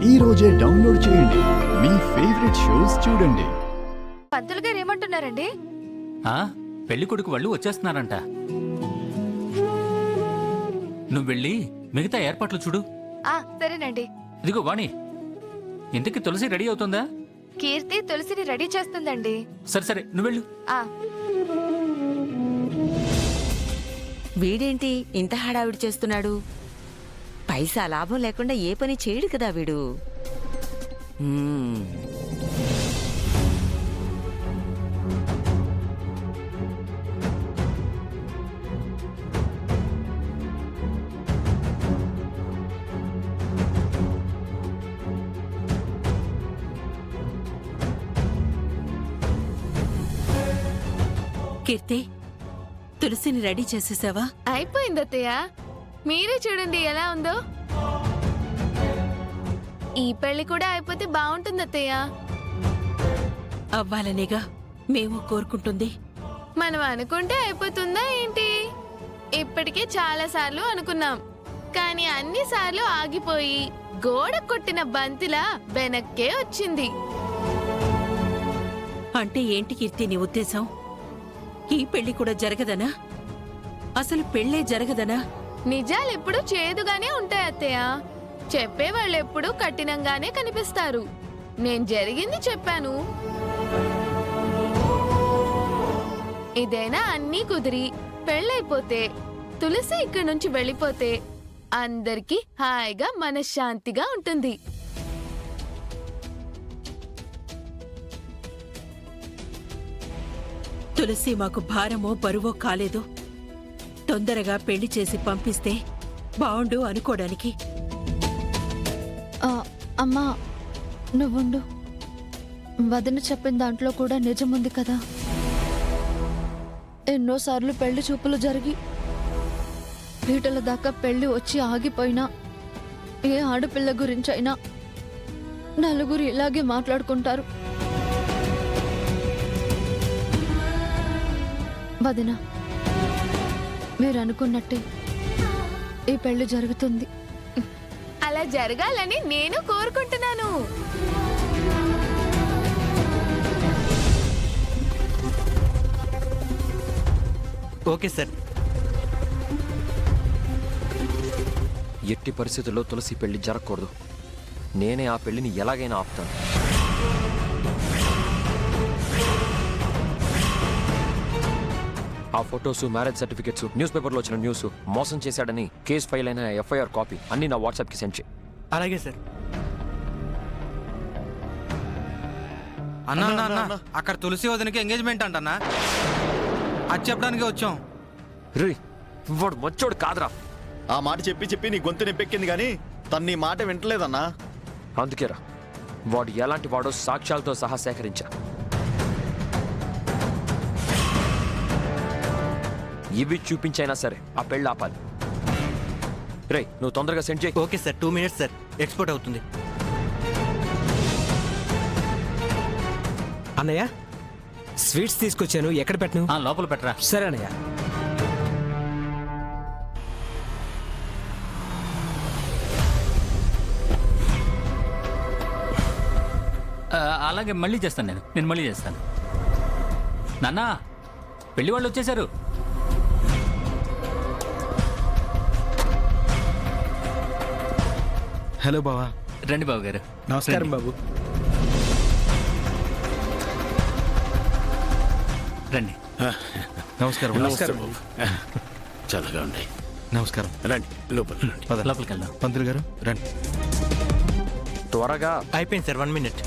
ఈ రోజే డౌన్లోడ్ చేయండి. మీ ఫేవరెట్ షోస్ చూడండి. పంతులు గారు ఏమంటున్నారండి? పెళ్లి కొడుకు వాళ్ళు వచ్చేస్తున్నారంట. నువ్వు వెళ్ళి మిగతా ఏర్పాట్లు చూడు. సరేనండి. ఇదిగో వాణి, ఇంతకి తులసి రెడీ అవుతుందా? కీర్తి తులసిని రెడీ చేస్తుందండి. సరే సరే, నువ్వు వెళ్ళు. వీడేంటి ఇంత హడావిడి చేస్తున్నాడు? పైసా లాభం లేకుండా ఏ పని చేయడు కదా వీడు. కీర్తి, తులసిని రెడీ చేసేసావా? అయిపోయింది అత్తయ్య. మీరే చూడండి ఎలా ఉందో. ఈ పెళ్లి కూడా అయిపోతే బాగుంటుంది అత్తయ్య. అవ్వాలనేగా మేము కోరుకుంటుంది. మనం అనుకుంటే అయిపోతుందా ఏంటి? ఇప్పటికే చాలా సార్లు అనుకున్నాం, కానీ అన్ని సార్లు ఆగిపోయి గోడ కొట్టిన బంతిలా వెనక్కే వచ్చింది. అంటే ఏంటి కీర్తి నీ ఉద్దేశం? ఈ పెళ్లి కూడా జరగదనా? అసలు పెళ్లే జరగదనా? నిజాలెప్పుడు చేదుగానే ఉంటాయి అత్తయ్య. చెప్పేవాళ్ళు ఎప్పుడూ కఠినంగానే కనిపిస్తారు. నేను జరిగింది చెప్పాను. ఇదేనా అన్నీ కుదిరి పెళ్ళైపోతే, తులసి ఇక్కడి నుంచి వెళ్ళిపోతే అందరికీ హాయిగా మనశ్శాంతిగా ఉంటుంది. తులసి మాకు భారమో బరువో కాలేదు. తొందరగా పెళ్లి చేసి పంపిస్తే బావుండు అనుకోవడానికి. అమ్మా నువ్వుండు. వదిన చెప్పిన దాంట్లో కూడా నిజముంది కదా. ఎన్నోసార్లు పెళ్లి చూపులు జరిగి పీటల దాకా పెళ్లి వచ్చి ఆగిపోయినా ఏ ఆడపిల్ల గురించైనా నలుగురు ఇలాగే మాట్లాడుకుంటారు. వదిన, మీరు అనుకున్నట్టే ఈ పెళ్లి జరుగుతుంది. అలా జరగాలని నేను కోరుకుంటున్నాను. Okay sir. ఎట్టి పరిస్థితుల్లో తులసి పెళ్లి జరగకూడదు. నేనే ఆ పెళ్లిని ఎలాగైనా ఆపుతాను. ఆ ఫొటోస్, మ్యారేజ్ సర్టిఫికెట్స్, న్యూస్ పేపర్లో వచ్చిన న్యూస్, మోసం చేశాడని కేసు ఫైల్ అయిన ఎఫ్ఐఆర్ కాపీ అన్ని నా వాట్సాప్కి సెండ్ చేయి. అలాగే సార్. అన్నా అన్న అక్కడ తులసి వదినకి ఎంగేజ్మెంట్ అంటన్నా. అది చెప్పడానికి వచ్చాం. రే, వాడు మంచోడు కాదురా. ఆ మాట చెప్పి చెప్పి నీ గొంతు నిప్పెక్కింది కానీ తను నీ మాట వింటలేదన్నా. అందుకేరా వాడు ఎలాంటి వాడో సాక్ష్యాలతో సహా సేకరించా. ఇవి చూపించైనా సరే ఆ పెళ్ళి ఆపాలి. రే, నువ్వు తొందరగా సెండ్ చేయి. Okay sir, 2 minutes sir. Export అవుతుంది. అన్నయ్య, స్వీట్స్ తీసుకొచ్చాను. ఎక్కడ పెట్టను? లోపల పెట్టరా. సరే అన్నయ్య. అలాగే మళ్ళీ చేస్తాను. నేను మళ్ళీ చేస్తాను. నాన్నా, పెళ్లి వాళ్ళు వచ్చేసారు. హలో బావా. రండి బాబు గారు. నమస్కారం బాబు. రండి. నమస్కారం. నమస్కారం. చల్లగా ఉండి. నమస్కారం. రండి లోపలికి వెళ్దాం. పంతులు గారు రండి. త్వరగా. అయిపోయింది సార్, 1 minute.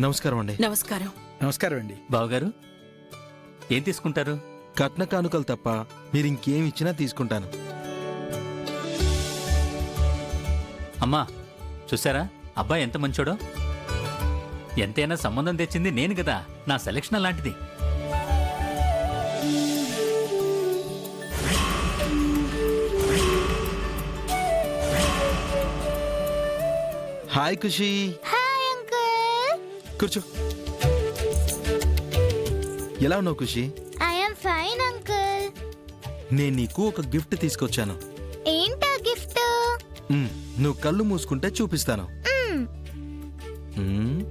నమస్కారం అండి. నమస్కారం. నమస్కారం అండి. బావగారు, ఏం తీసుకుంటారు? కట్న కానుకలు తప్ప మీరు ఇంకేం ఇచ్చినా తీసుకుంటాను. అమ్మా, చూసారా అబ్బాయి ఎంత మంచోడో? ఎంతైనా సంబంధం తెచ్చింది నేను కదా. నా సెలక్షన్ అలాంటిది. హాయ్ ఖుషి. Hi uncle. కూర్చో. ఎలా ఉన్నావు ఖుషి? I am fine uncle. నేను నీకు ఒక గిఫ్ట్ తీసుకొచ్చాను. ఏంటా గిఫ్ట్? నువ్వు కళ్ళు మూసుకుంటే చూపిస్తాను. మ్మ్.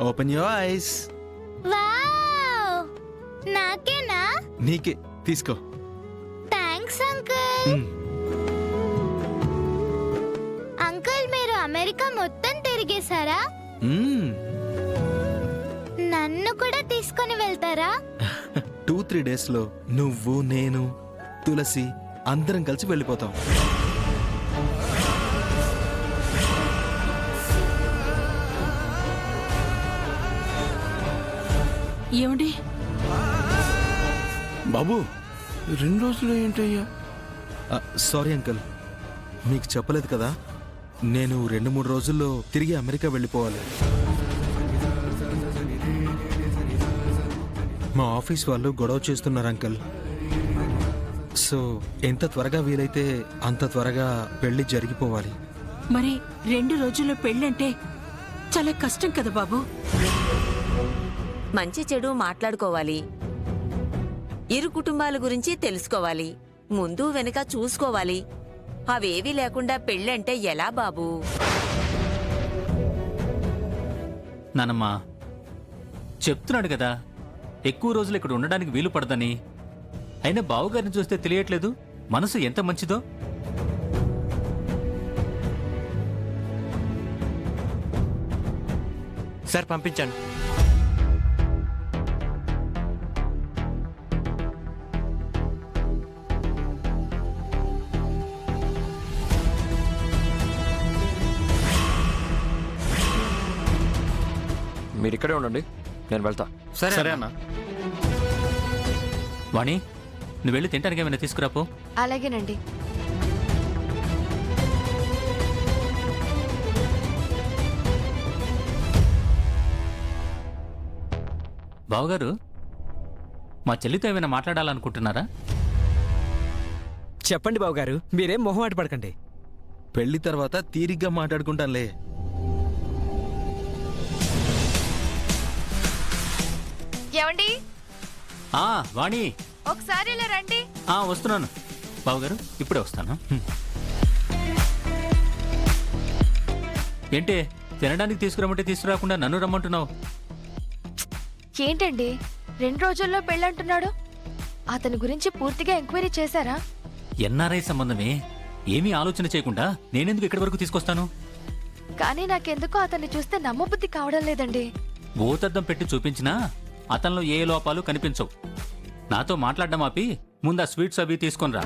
Open your eyes. వావ్! నాకేనా? నీకే, తీసుకో. Thanks uncle. అంకుల్ మీరు అమెరికా మొత్తం తిరిగేశారా? మ్మ్. నన్ను కూడా తీసుకొని వెళ్తారా? 2-3 days లో నువ్వు, నేను, తులసి అందరం కలిసి వెళ్ళిపోతాం. ఏమండి? బాబు 2 రోజులు ఏంటయ్యా? సారీ అంకుల్, మీకు చెప్పలేదు కదా, నేను 2-3 రోజుల్లో తిరిగి అమెరికా వెళ్ళిపోవాలి. మా ఆఫీస్ వాళ్ళు గొడవ చేస్తున్నారు అంకుల్. సో ఎంత త్వరగా వీలైతే అంత త్వరగా పెళ్లి జరిగిపోవాలి. మరి 2 రోజుల్లో పెళ్ళంటే చాలా కష్టం కదా బాబు. మంచి చెడు మాట్లాడుకోవాలి, ఇరు కుటుంబాల గురించి తెలుసుకోవాలి, ముందు వెనక చూసుకోవాలి. అవేవీ లేకుండా పెళ్ళంటే ఎలా బాబూ? నానమ్మా చెప్తున్నాడు కదా, ఎక్కువ రోజులు ఇక్కడ ఉండడానికి వీలు పడదని. అయినా బావగారిని చూస్తే తెలియట్లేదు మనసు ఎంత మంచిదో. సార్ పంపించాను. మీరు ఇక్కడే ఉండండి, నేను వెళ్తా. సరే అన్న. వాణి, నువ్వు వెళ్ళి తింటానికి ఏమైనా తీసుకురాపో. అలాగేనండి. బావగారు, మా చెల్లితో ఏమైనా మాట్లాడాలనుకుంటున్నారా? చెప్పండి బావగారు, మీరేం మొహమాట పడకండి. పెళ్లి తర్వాత తీరిగ్గా మాట్లాడుకుంటానులే. ఏమండి, వాణి ఒకసారి ఇలా రండి. వస్తున్నాను బావగారు, ఇప్పుడే వస్తాను. ఏంటి తినడానికి తీసుకురమ్మంటే తీసుకురాకుండా నన్ను రమ్మంటున్నావు? ఏంటండి 2 రోజుల్లో పెళ్ళంటున్నాడు? అతని గురించి పూర్తిగా ఎంక్వైరీ చేశారా? ఎన్ఆర్ఐ సంబంధమే, ఏమీ ఆలోచన చేయకుండా నేనెందుకు ఇక్కడి వరకు తీసుకొస్తాను? కానీ నాకెందుకో అతన్ని చూస్తే నమ్మబుద్ధి కావడం లేదండి. భూతద్దం పెట్టి చూపించినా అతనిలో ఏ లోపాలు కనిపించవు. నాతో మాట్లాడడం ఆపి ముందు ఆ స్వీట్స్ అవి తీసుకొనిరా.